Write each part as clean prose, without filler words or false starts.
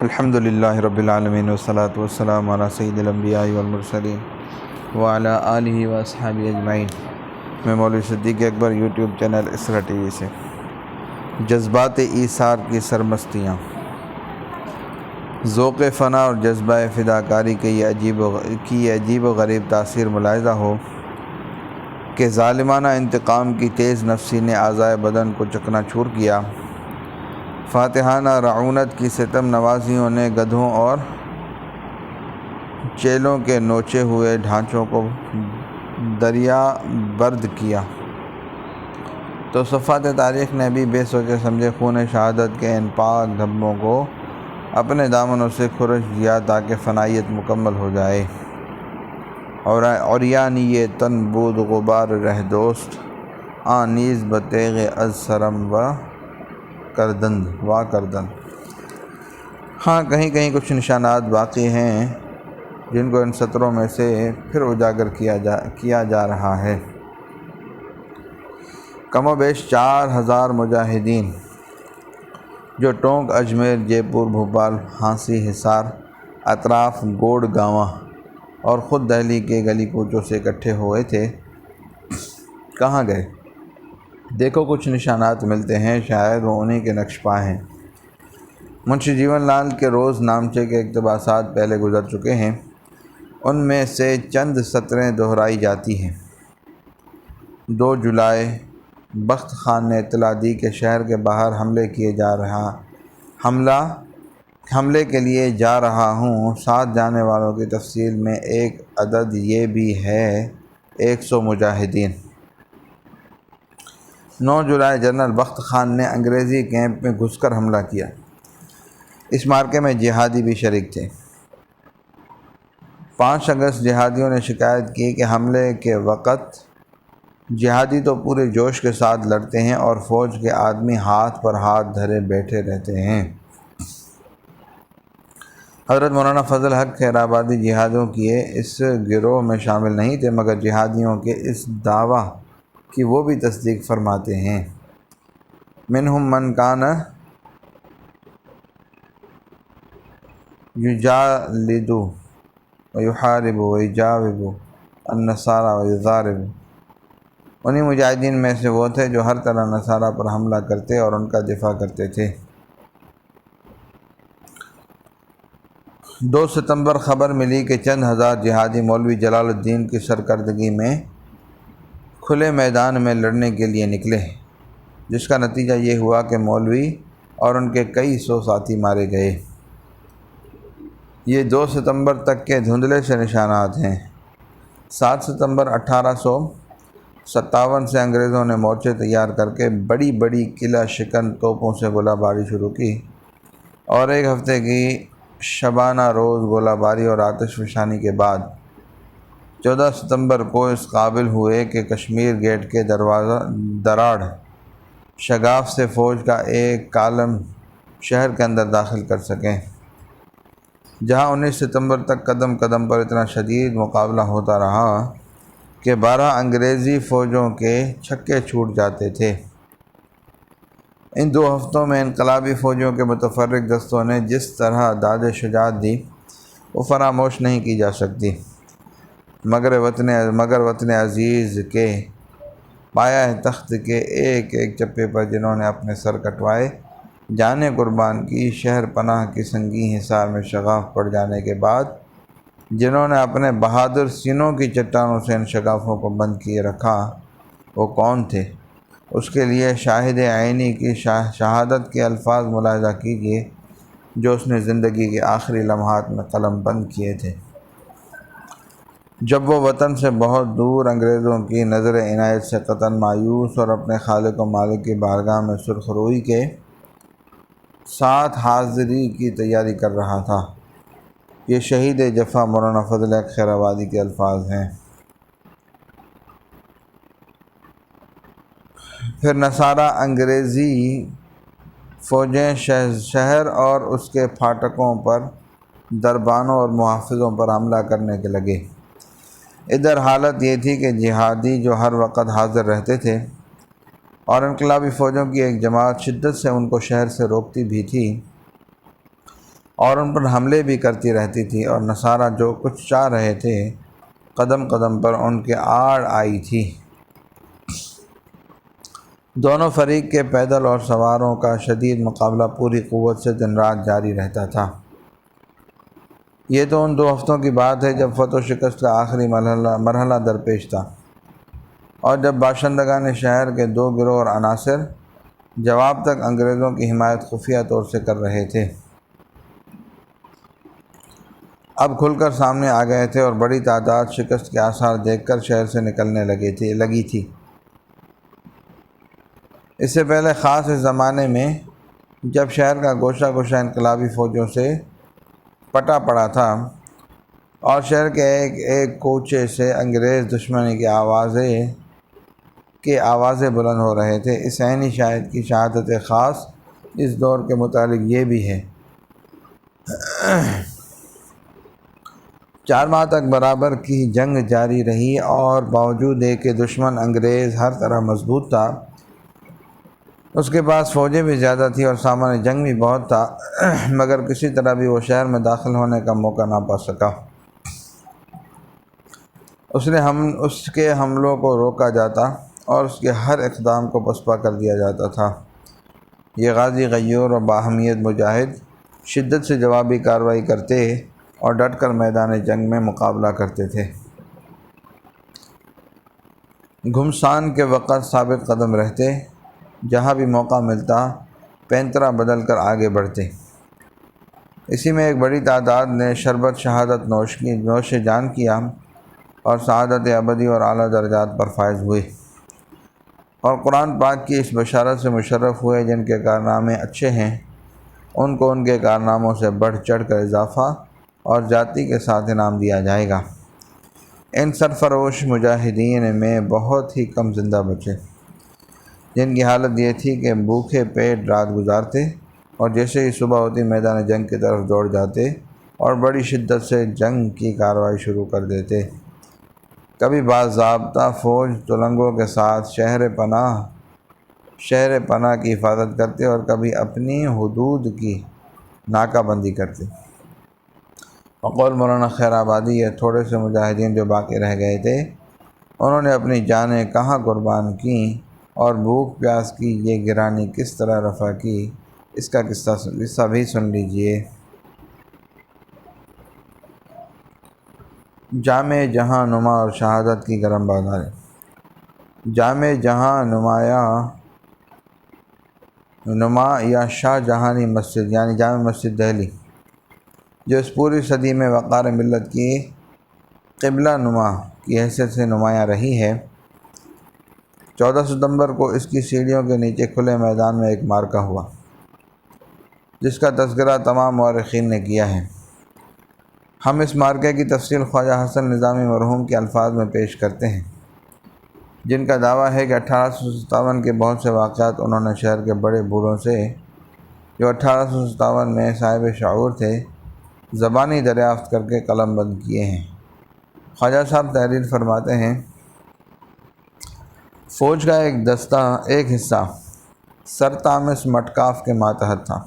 الحمدللہ رب العالمین والصلاة والسلام علی سید الانبیاء والمرسلین وعلی آلہ واصحابہ اجمعین۔ میں مولوی صدیق اکبر یوٹیوب چینل اسرا ٹی وی سے۔ جذبات ایثار کی سرمستیاں۔ ذوق فنا اور جذبہ فداکاری کی یہ عجیب و غریب تاثیر ملاحظہ ہو کہ ظالمانہ انتقام کی تیز نفسی نے اعضائے بدن کو چکنا چور کیا۔ فاتحانہ رعونت کی ستم نوازیوں نے گدھوں اور چیلوں کے نوچے ہوئے ڈھانچوں کو دریا برد کیا، تو صفحات تاریخ نے بھی بے سوچے سمجھے خون شہادت کے ان پاک دھبوں کو اپنے دامنوں سے کھرچ دیا تاکہ فنائیت مکمل ہو جائے، اور عریانی تن بود غبار رہ دوست نیز بتیغ از سرم و کردند۔ ہاں، کہیں کہیں کچھ نشانات باقی ہیں جن کو ان سطروں میں سے پھر اجاگر کیا جا رہا ہے۔ کم و بیش 4000 مجاہدین جو ٹونک، اجمیر، جے پور، بھوپال، ہانسی، حصار، اطراف، گوڑ گاواں اور خود دہلی کے گلی کوچوں سے اکٹھے ہوئے تھے، کہاں گئے؟ دیکھو، کچھ نشانات ملتے ہیں، شاید وہ انہی کے نقش پا ہیں۔ منشی جیون لال کے روز نامچے کے اقتباسات پہلے گزر چکے ہیں، ان میں سے چند سطریں دہرائی جاتی ہیں۔ 2 جولائی بخت خان نے اطلاع دی کہ شہر کے باہر حملے کے لیے جا رہا ہوں۔ ساتھ جانے والوں کی تفصیل میں ایک عدد یہ بھی ہے 100 مجاہدین۔ 9 جولائی جنرل بخت خان نے انگریزی کیمپ میں گھس کر حملہ کیا۔ اس مارکے میں جہادی بھی شریک تھے۔ 5 اگست جہادیوں نے شکایت کی کہ حملے کے وقت جہادی تو پورے جوش کے ساتھ لڑتے ہیں اور فوج کے آدمی ہاتھ پر ہاتھ دھرے بیٹھے رہتے ہیں۔ حضرت مولانا فضل حق خیرآبادی جہادیوں کیے اس گروہ میں شامل نہیں تھے، مگر جہادیوں کے اس دعویٰ کی وہ بھی تصدیق فرماتے ہیں۔ منہم من کان یجالد ویحارب ویجاوب النصارى ویضارب۔ انہی مجاہدین میں سے وہ تھے جو ہر طرح نصارہ پر حملہ کرتے اور ان کا دفاع کرتے تھے۔ 2 ستمبر خبر ملی کہ چند ہزار جہادی مولوی جلال الدین کی سرکردگی میں کھلے میدان میں لڑنے کے لیے نکلے، جس کا نتیجہ یہ ہوا کہ مولوی اور ان کے کئی سو ساتھی مارے گئے۔ یہ 2 ستمبر تک کے دھندلے سے نشانات ہیں۔ 7 ستمبر 1857 سے انگریزوں نے مورچے تیار کر کے بڑی بڑی قلعہ شکن توپوں سے گولہ باری شروع کی، اور 1 ہفتے کی شبانہ روز گولہ باری اور آتش فشانی کے بعد 14 ستمبر کو اس قابل ہوئے کہ کشمیر گیٹ کے دراڑ شگاف سے فوج کا ایک کالم شہر کے اندر داخل کر سکیں، جہاں 19 ستمبر تک قدم قدم پر اتنا شدید مقابلہ ہوتا رہا کہ 12 انگریزی فوجوں کے چھکے چھوٹ جاتے تھے۔ ان 2 ہفتوں میں انقلابی فوجوں کے متفرق دستوں نے جس طرح داد شجاعت دی، وہ فراموش نہیں کی جا سکتی، مگر وطن عزیز کے پایہ تخت کے ایک ایک چپے پر جنہوں نے اپنے سر کٹوائے، جانیں قربان کی، شہر پناہ کی سنگین حصار میں شگاف پڑ جانے کے بعد جنہوں نے اپنے بہادر سینوں کی چٹانوں سے ان شگافوں کو بند کیے رکھا، وہ کون تھے؟ اس کے لیے شاہد عینی کی شہادت کے الفاظ ملاحظہ کیجیے جو اس نے زندگی کے آخری لمحات میں قلم بند کیے تھے۔ جب وہ وطن سے بہت دور انگریزوں کی نظر عنایت سے قطعاً مایوس اور اپنے خالق و مالک کی بارگاہ میں سرخ روئی کے ساتھ حاضری کی تیاری کر رہا تھا، یہ شہید جفا مولانا فضل حق خیرآبادی کے الفاظ ہیں۔ پھر نصارہ انگریزی فوجیں شہر اور اس کے پھاٹکوں پر دربانوں اور محافظوں پر حملہ کرنے کے لگے۔ ادھر حالت یہ تھی کہ جہادی جو ہر وقت حاضر رہتے تھے اور انقلابی فوجوں کی ایک جماعت شدت سے ان کو شہر سے روکتی بھی تھی، اور ان پر حملے بھی کرتی رہتی تھی، اور نصارہ جو کچھ چاہ رہے تھے قدم قدم پر ان کے آڑ آئی تھی۔ دونوں فریق کے پیدل اور سواروں کا شدید مقابلہ پوری قوت سے دن رات جاری رہتا تھا۔ یہ تو ان 2 ہفتوں کی بات ہے جب فتح و شکست کا آخری مرحلہ درپیش تھا، اور جب باشندگان شہر کے 2 گروہ اور عناصر جواب تک انگریزوں کی حمایت خفیہ طور سے کر رہے تھے، اب کھل کر سامنے آ گئے تھے، اور بڑی تعداد شکست کے آثار دیکھ کر شہر سے نکلنے لگی تھی۔ اس سے پہلے خاص اس زمانے میں جب شہر کا گوشہ گوشہ انقلابی فوجوں سے پٹا پڑا تھا، اور شہر کے ایک ایک کوچے سے انگریز دشمنی کے آوازیں بلند ہو رہے تھے۔ اس عینی شاہد کی شہادت خاص اس دور کے متعلق یہ بھی ہے۔ 4 ماہ تک برابر کی جنگ جاری رہی، اور باوجود کہ دشمن انگریز ہر طرح مضبوط تھا، اس کے پاس فوجیں بھی زیادہ تھیں اور سامان جنگ بھی بہت تھا، مگر کسی طرح بھی وہ شہر میں داخل ہونے کا موقع نہ پا سکا۔ اس کے حملوں کو روکا جاتا اور اس کے ہر اقدام کو پسپا کر دیا جاتا تھا۔ یہ غازی غیور اور باہمیت مجاہد شدت سے جوابی کارروائی کرتے اور ڈٹ کر میدان جنگ میں مقابلہ کرتے تھے۔ گھمسان کے وقت ثابت قدم رہتے، جہاں بھی موقع ملتا پینترا بدل کر آگے بڑھتے۔ اسی میں ایک بڑی تعداد نے شربت شہادت نوش جان کیا، اور سعادت ابدی اور اعلیٰ درجات پر فائز ہوئے، اور قرآن پاک کی اس بشارت سے مشرف ہوئے جن کے کارنامے اچھے ہیں ان کو ان کے کارناموں سے بڑھ چڑھ کر اضافہ اور جاتی کے ساتھ انعام دیا جائے گا۔ ان سرفروش مجاہدین میں بہت ہی کم زندہ بچے، جن کی حالت یہ تھی کہ بھوکے پیٹ رات گزارتے، اور جیسے ہی صبح ہوتی میدان جنگ کی طرف دوڑ جاتے اور بڑی شدت سے جنگ کی کارروائی شروع کر دیتے۔ کبھی باضابطہ فوج تلنگوں کے ساتھ شہر پناہ کی حفاظت کرتے، اور کبھی اپنی حدود کی ناکہ بندی کرتے۔ بقول مولانا خیر آبادی، یہ تھوڑے سے مجاہدین جو باقی رہ گئے تھے، انہوں نے اپنی جانیں کہاں قربان کیں، اور بھوک پیاس کی یہ گرانی کس طرح رفع کی، اس کا قصہ بھی سن لیجئے۔ جامع جہاں نما اور شہادت کی گرم بازاریں۔ جامع جہاں نما یا شاہ جہانی مسجد یعنی جامع مسجد دہلی، جو اس پوری صدی میں وقار ملت کی قبلہ نما کی حیثیت سے نمایاں رہی ہے، 14 ستمبر کو اس کی سیڑھیوں کے نیچے کھلے میدان میں ایک معرکہ ہوا، جس کا تذکرہ تمام مورخین نے کیا ہے۔ ہم اس معرکے کی تفصیل خواجہ حسن نظامی مرحوم کے الفاظ میں پیش کرتے ہیں، جن کا دعویٰ ہے کہ 1857 کے بہت سے واقعات انہوں نے شہر کے بڑے بوڑھوں سے، جو 1857 میں صاحب شعور تھے، زبانی دریافت کر کے قلم بند کیے ہیں۔ خواجہ صاحب تحریر فرماتے ہیں، فوج کا ایک حصہ سر تامس مٹکاف کے ماتحت تھا۔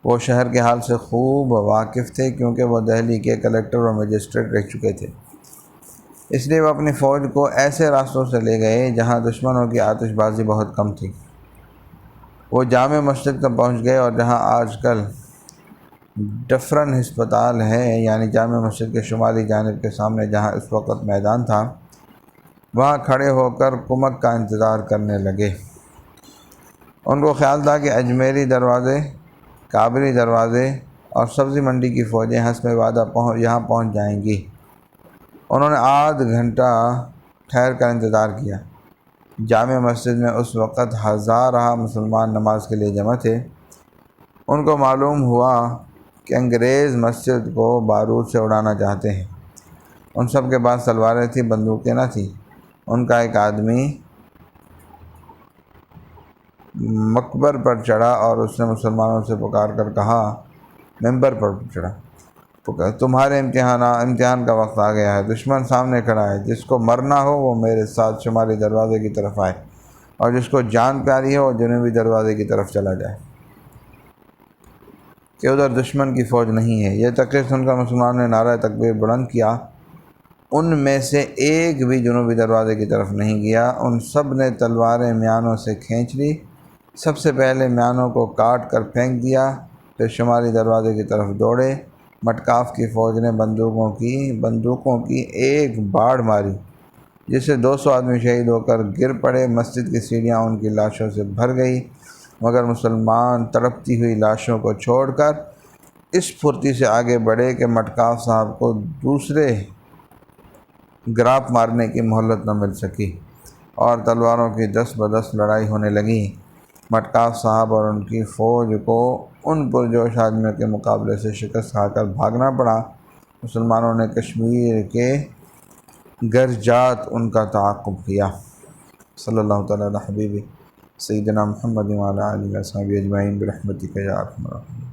وہ شہر کے حال سے خوب واقف تھے، کیونکہ وہ دہلی کے کلکٹر اور مجسٹریٹ رہ چکے تھے۔ اس لیے وہ اپنی فوج کو ایسے راستوں سے لے گئے جہاں دشمنوں کی آتش بازی بہت کم تھی۔ وہ جامع مسجد تک پہنچ گئے، اور جہاں آج کل ڈفرن ہسپتال ہے، یعنی جامع مسجد کے شمالی جانب کے سامنے جہاں اس وقت میدان تھا، وہاں کھڑے ہو کر کمک کا انتظار کرنے لگے۔ ان کو خیال تھا کہ اجمیری دروازے، کابری دروازے اور سبزی منڈی کی فوجیں حسب وعدہ یہاں پہنچ جائیں گی۔ انہوں نے آدھ گھنٹہ ٹھہر کر انتظار کیا۔ جامع مسجد میں اس وقت ہزارہ مسلمان نماز کے لیے جمع تھے۔ ان کو معلوم ہوا کہ انگریز مسجد کو بارود سے اڑانا چاہتے ہیں۔ ان سب کے پاس تلواریں تھیں، بندوقیں نہ تھیں۔ ان کا ایک آدمی مقبر پر چڑھا اور اس نے مسلمانوں سے پکار کر کہا، ممبر پر چڑھا، تمہارے امتحان کا وقت آ گیا ہے، دشمن سامنے کھڑا ہے، جس کو مرنا ہو وہ میرے ساتھ شمالی دروازے کی طرف آئے، اور جس کو جان پیاری ہو وہ جنوبی دروازے کی طرف چلا جائے۔ کہ ادھر دشمن کی فوج نہیں ہے۔ یہ تقریر سن کر مسلمانوں نے نعرہ تکبیر بلند کیا۔ ان میں سے ایک بھی جنوبی دروازے کی طرف نہیں گیا۔ ان سب نے تلواریں میانوں سے کھینچ لی۔ سب سے پہلے میانوں کو کاٹ کر پھینک دیا، پھر شمالی دروازے کی طرف دوڑے۔ مٹکاف کی فوج نے بندوقوں کی ایک باڑ ماری جس سے 200 آدمی شہید ہو کر گر پڑے۔ مسجد کی سیڑھیاں ان کی لاشوں سے بھر گئی، مگر مسلمان تڑپتی ہوئی لاشوں کو چھوڑ کر اس پھرتی سے آگے بڑھے کہ مٹکاف صاحب کو دوسرے گراپ مارنے کی مہلت نہ مل سکی اور تلواروں کی دست بدست لڑائی ہونے لگی۔ مٹکاف صاحب اور ان کی فوج کو ان پرجوش آدمیوں کے مقابلے سے شکست کھا کر بھاگنا پڑا۔ مسلمانوں نے کشمیر کے گرجات ان کا تعاقب کیا۔ صلی اللہ تعالیٰ علی حبیبی سیدنا محمد وعلی آلہ وصحبہ اجمعین برحمتک یا ارحم الراحمین۔